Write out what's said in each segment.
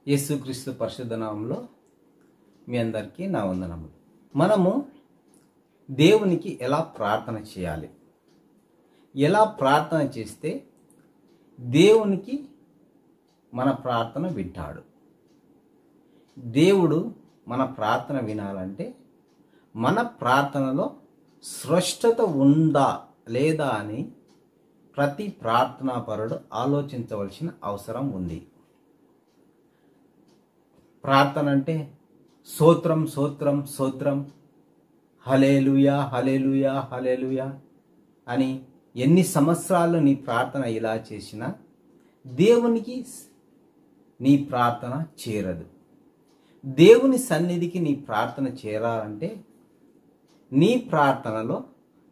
యేసుక్రీస్తు పరిశుద్ధ నామములో మీ అందరికీ నా వందనములు. మనము దేవునికి ఎలా ప్రార్థన చేయాలి, ఎలా ప్రార్థన చేస్తే దేవునికి మన ప్రార్థన వింటాడు. దేవుడు మన ప్రార్థన వినాలంటే మన ప్రార్థనలో స్పష్టత ఉందా లేదా అని ప్రతి ప్రార్థనాపరుడు ఆలోచించవలసిన అవసరం ఉంది. ప్రార్థన అంటే స్తోత్రం స్తోత్రం స్తోత్రం, హల్లెలూయా హల్లెలూయా హల్లెలూయా అని ఎన్ని సంవత్సరాలు నీ ప్రార్థన ఇలా చేసినా దేవునికి నీ ప్రార్థన చేరదు. దేవుని సన్నిధికి నీ ప్రార్థన చేరాలంటే నీ ప్రార్థనలో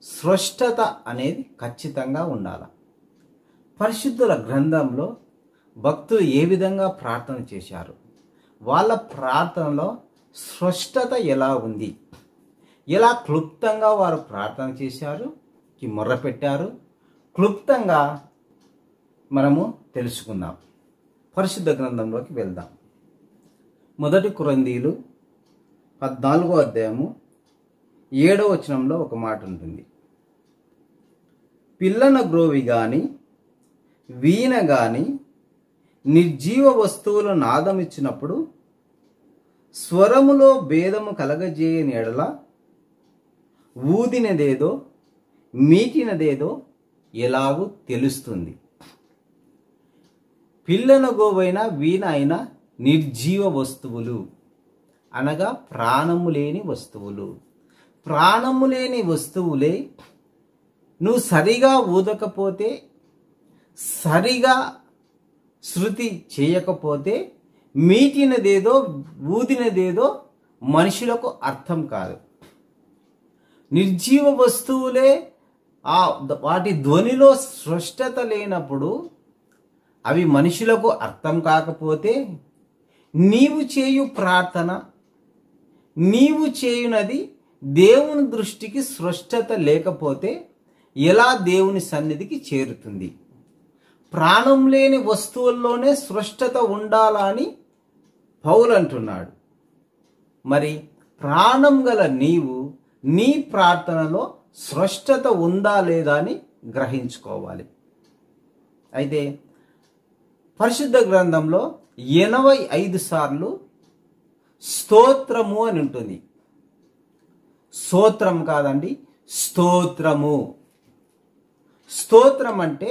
స్పష్టత అనేది ఖచ్చితంగా ఉండాలి. పరిశుద్ధుల గ్రంథంలో భక్తులు ఏ విధంగా ప్రార్థన చేశారు, వాళ్ళ ప్రార్థనలో స్పష్టత ఎలా ఉంది, ఎలా క్లుప్తంగా వారు ప్రార్థన చేశారు, మొర్రపెట్టారు, క్లుప్తంగా మనము తెలుసుకుందాం. పరిశుద్ధ గ్రంథంలోకి వెళ్దాం. 1 కొరింథీయులు 14వ అధ్యాయము 7వ వచనంలో ఒక మాట ఉంటుంది. పిల్లన గ్రోవి గాని వీణ గాని నిర్జీవ వస్తువుల నాదమిచ్చినప్పుడు స్వరములో భేదము కలగజేయని ఎడల ఊదినదేదో మీటినదేదో ఎలాగూ తెలుస్తుంది. పిల్లన గోవైన వీణ అయిన నిర్జీవ వస్తువులు అనగా ప్రాణము లేని వస్తువులు. ప్రాణము లేని వస్తువులే నువ్వు సరిగా ఊదకపోతే, సరిగా శృతి చేయకపోతే మీటినదేదో ఊదినదేదో మనుషులకు అర్థం కాదు. నిర్జీవ వస్తువులే వాటి ధ్వనిలో స్పష్టత లేనప్పుడు అవి మనుషులకు అర్థం కాకపోతే నీవు చేయు ప్రార్థన, నీవు చేయునది దేవుని దృష్టికి స్పష్టత లేకపోతే ఎలా దేవుని సన్నిధికి చేరుతుంది? ప్రాణం లేని వస్తువుల్లోనే స్పష్టత ఉండాలని పౌలు అంటున్నాడు. మరి ప్రాణం గల నీవు నీ ప్రార్థనలో స్పష్టత ఉందా లేదా అని గ్రహించుకోవాలి. అయితే పరిశుద్ధ గ్రంథంలో 85 సార్లు స్తోత్రము అని ఉంటుంది. స్తోత్రం కాదండి, స్తోత్రము. స్తోత్రం అంటే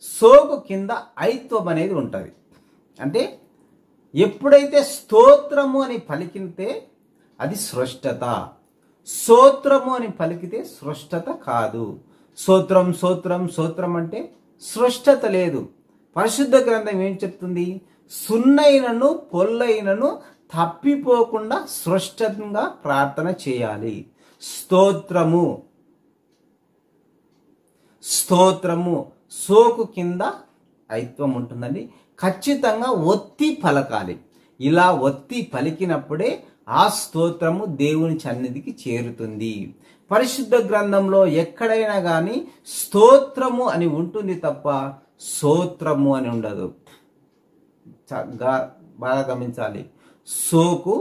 సోకు కింద ఐత్వం అనేది ఉంటుంది. అంటే ఎప్పుడైతే స్తోత్రము అని పలికితే అది స్పష్టత, స్తోత్రము అని పలికితే స్పష్టత కాదు. స్తోత్రం స్తోత్రం స్తోత్రం అంటే స్పష్టత లేదు. పరిశుద్ధ గ్రంథం ఏం చెప్తుంది? సున్నైనను పొల్లైనను తప్పిపోకుండా స్పష్టంగా ప్రార్థన చేయాలి. స్తోత్రము స్తోత్రము సోకు కింద ఐత్వం ఉంటుందండి. ఖచ్చితంగా ఒత్తి పలకాలి. ఇలా ఒత్తి పలికినప్పుడే ఆ స్తోత్రము దేవుని సన్నిధికి చేరుతుంది. పరిశుద్ధ గ్రంథంలో ఎక్కడైనా కానీ స్తోత్రము అని ఉంటుంది తప్ప స్తోత్రము అని ఉండదు. బాగా గమనించాలి. సోకు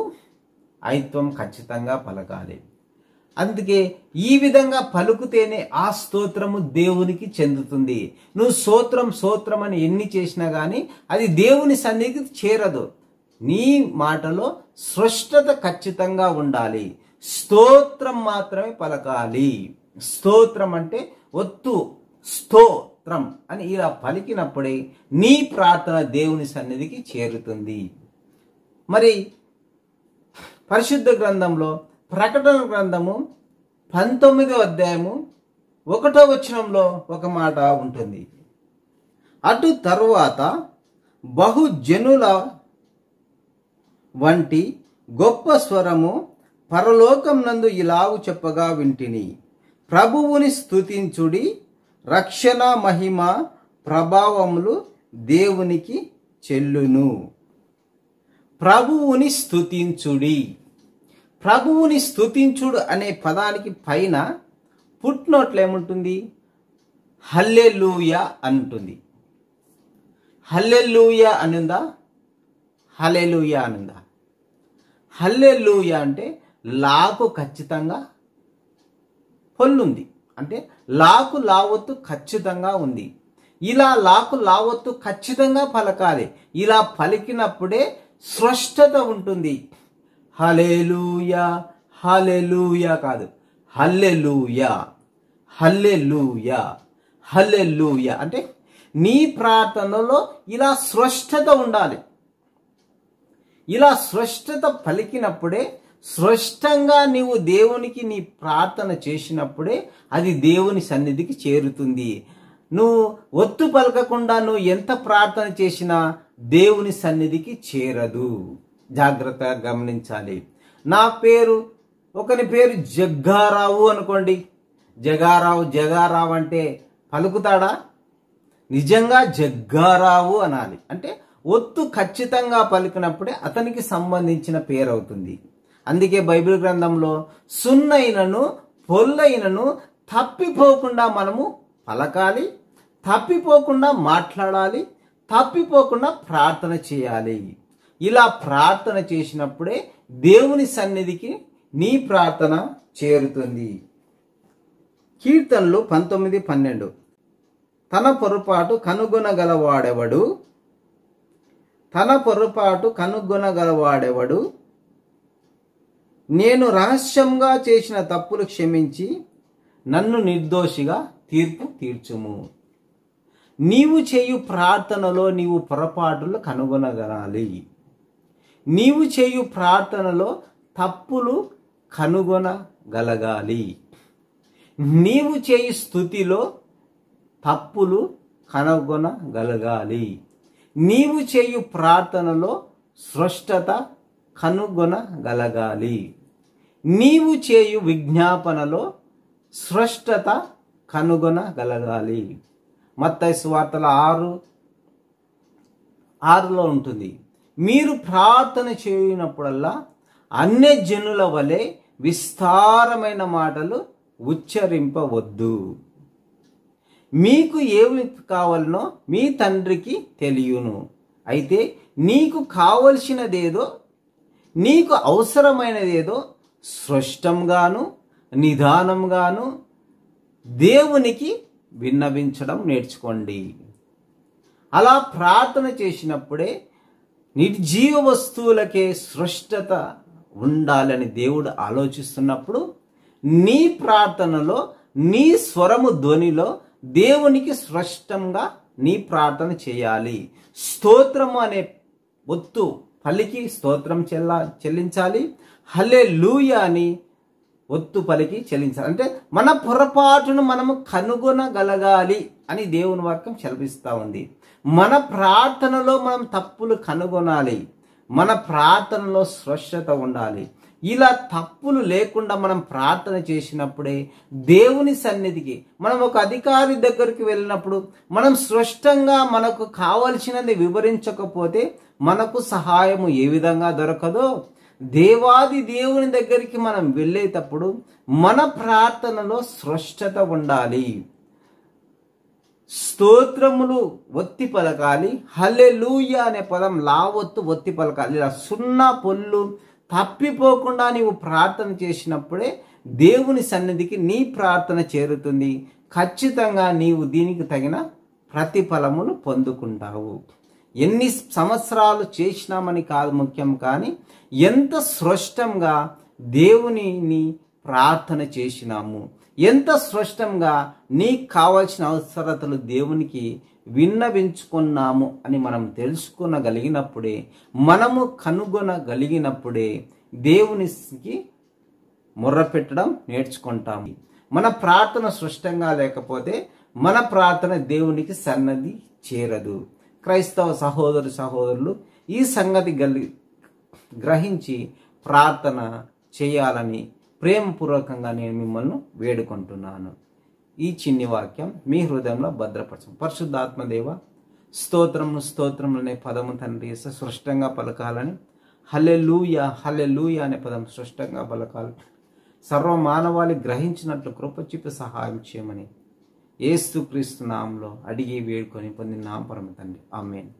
ఐత్వం ఖచ్చితంగా పలకాలి. అందుకే ఈ విధంగా పలుకుతేనే ఆ స్తోత్రము దేవునికి చెందుతుంది. నువ్వు స్తోత్రం స్తోత్రం అని ఎన్ని చేసినా కానీ అది దేవుని సన్నిధికి చేరదు. నీ మాటలో స్పష్టత ఖచ్చితంగా ఉండాలి. స్తోత్రం మాత్రమే పలకాలి. స్తోత్రం అంటే ఒత్తు స్తోత్రం అని ఇలా పలికినప్పుడే నీ ప్రార్థన దేవుని సన్నిధికి చేరుతుంది. మరి పరిశుద్ధ గ్రంథంలో ప్రకటన గ్రంథము 19వ అధ్యాయము 1వ వచనంలో ఒక మాట ఉంటుంది. అటు తరువాత బహుజనుల వంటి గొప్ప స్వరము పరలోకం నందు ఇలాగు చెప్పగా వింటిని, ప్రభువుని స్తుతించుడి, రక్షణ మహిమ ప్రభావములు దేవునికి చెల్లును. ప్రభువుని స్తుతించుడి. ప్రభువుని స్తుతించుడు అనే పదానికి పైన ఫుట్నోట్లో ఏముంటుంది? హల్లెలూయా అంటుంది. హల్లెలూయా అనుందా? హల్లెలూయా అనుందా? హల్లెలూయా అంటే లాకు ఖచ్చితంగా పొల్లుంది, అంటే లాకు లావత్తు ఖచ్చితంగా ఉంది. ఇలా లాకు లావత్తు ఖచ్చితంగా పలకాలి. ఇలా పలికినప్పుడే స్పష్టత ఉంటుంది. హల్లెలూయా, హల్లెలూయా కాదు, హల్లెలూయా, హల్లెలూయా, హల్లెలూయా అంటే నీ ప్రార్థనలో ఇలా స్పష్టత ఉండాలి. ఇలా స్పష్టత పలికినప్పుడే, స్పష్టంగా నీవు దేవునికి నీ ప్రార్థన చేసినప్పుడే అది దేవుని సన్నిధికి చేరుతుంది. నువ్వు ఒత్తు పలకకుండా నువ్వు ఎంత ప్రార్థన చేసినా దేవుని సన్నిధికి చేరదు. జాగ్రత్తగా గమనించాలి. నా పేరు, ఒకని పేరు జగ్గారావు అనుకోండి. జగారావు అంటే పలుకుతాడా? నిజంగా జగ్గారావు అనాలి. అంటే ఒత్తు ఖచ్చితంగా పలికినప్పుడే అతనికి సంబంధించిన పేరు అవుతుంది. అందుకే బైబిల్ గ్రంథంలో సున్నైనను పొల్లైనను తప్పిపోకుండా మనము పలకాలి, తప్పిపోకుండా మాట్లాడాలి, తప్పిపోకుండా ప్రార్థన చేయాలి. ఇలా ప్రార్థన చేసినప్పుడే దేవుని సన్నిధికి నీ ప్రార్థన చేరుతుంది. కీర్తనలు 19:12 తన పొరపాటు కనుగొనగలవాడెవడు, తన పొరపాటు కనుగొనగలవాడెవడు, నేను రహస్యంగా చేసిన తప్పులు క్షమించి నన్ను నిర్దోషిగా తీర్పు తీర్చుము. నీవు చేయు ప్రార్థనలో నీవు పొరపాటులు కనుగొనగలాలి. నీవు చేయు ప్రార్థనలో తప్పులు కనుగొనగలగాలి. నీవు చేయు స్తుతిలో తప్పులు కనుగొనగలగాలి. నీవు చేయు ప్రార్థనలో స్పష్టత కనుగొనగలగాలి. నీవు చేయు విజ్ఞాపనలో స్పష్టత కనుగొనగలగాలి. మత్తయి సువార్తల 6:6లో ఉంటుంది, మీరు ప్రార్థన చేయనప్పుడల్లా అన్యజనుల వలె విస్తారమైన మాటలు ఉచ్చరింపవద్దు. మీకు ఏమి కావాలనో మీ తండ్రికి తెలియను. అయితే నీకు కావలసినదేదో, నీకు అవసరమైనదేదో స్పష్టంగాను నిదానంగాను దేవునికి విన్నవించడం నేర్చుకోండి. అలా ప్రార్థన చేసినప్పుడే నిర్జీవ వస్తువులకే స్పష్టత ఉండాలని దేవుడు ఆలోచిస్తున్నప్పుడు నీ ప్రార్థనలో, నీ స్వరము ధ్వనిలో దేవునికి స్పష్టంగా నీ ప్రార్థన చేయాలి. స్తోత్రము అనే ఒత్తు పలికి స్తోత్రం చెల్లించాలి. హల్లెలూయా అని ఒత్తు పలికి చెల్లించాలి. అంటే మన పొరపాటును మనము కనుగొనగలగాలి అని దేవుని వాక్యం సెలవిస్తూ ఉంది. మన ప్రార్థనలో మనం తప్పులు కనుగొనాలి. మన ప్రార్థనలో స్పష్టత ఉండాలి. ఇలా తప్పులు లేకుండా మనం ప్రార్థన చేసినప్పుడే దేవుని సన్నిధికి, మనం ఒక అధికారి దగ్గరికి వెళ్ళినప్పుడు మనం స్పష్టంగా మనకు కావలసినది వివరించకపోతే మనకు సహాయము ఏ విధంగా దొరకదో, దేవాది దేవుని దగ్గరికి మనం వెళ్ళేటప్పుడు మన ప్రార్థనలో స్పష్టత ఉండాలి. స్తోత్రములు ఒత్తి పలకాలి. హల్లెలూయా అనే పదం లావొత్తు ఒత్తి పలకాలి. ఇలా సున్నా పొల్లు తప్పిపోకుండా నీవు ప్రార్థన చేసినప్పుడే దేవుని సన్నిధికి నీ ప్రార్థన చేరుతుంది. ఖచ్చితంగా నీవు దీనికి తగిన ప్రతిఫలములు పొందుకుంటావు. ఎన్ని సంవత్సరాలు చేసినామని కాదు ముఖ్యం, కానీ ఎంత స్పష్టంగా దేవునిని ప్రార్థన చేసినాము, ఎంత స్పష్టంగా నీకు కావాల్సిన అవసరతలు దేవునికి విన్నవించుకున్నాము అని మనం తెలుసుకొనగలిగినప్పుడే, మనము కనుగొనగలిగినప్పుడే దేవునికి మొర్రపెట్టడం నేర్చుకుంటాము. మన ప్రార్థన స్పష్టంగా లేకపోతే మన ప్రార్థన దేవునికి సన్నద్ధి చేరదు. క్రైస్తవ సహోదరులు ఈ సంగతి గ్రహించి ప్రార్థన చేయాలని ప్రేమపూర్వకంగా నేను మిమ్మల్ని వేడుకుంటున్నాను. ఈ చిన్ని వాక్యం మీ హృదయంలో భద్రపరచం. పరిశుద్ధాత్మదేవ, స్తోత్రము అనే పదము తండ్రి స్పష్టంగా పలకాలని, హల్లెలూయా హల్లెలూయా అనే పదం స్పష్టంగా పలకాలి. సర్వ మానవాళి గ్రహించినట్లు కృప చూపి సహాయం చేయమని యేసుక్రీస్తు నామములో అడిగి వేడుకొని పొందిన పరమ తండ్రి, ఆమేన్.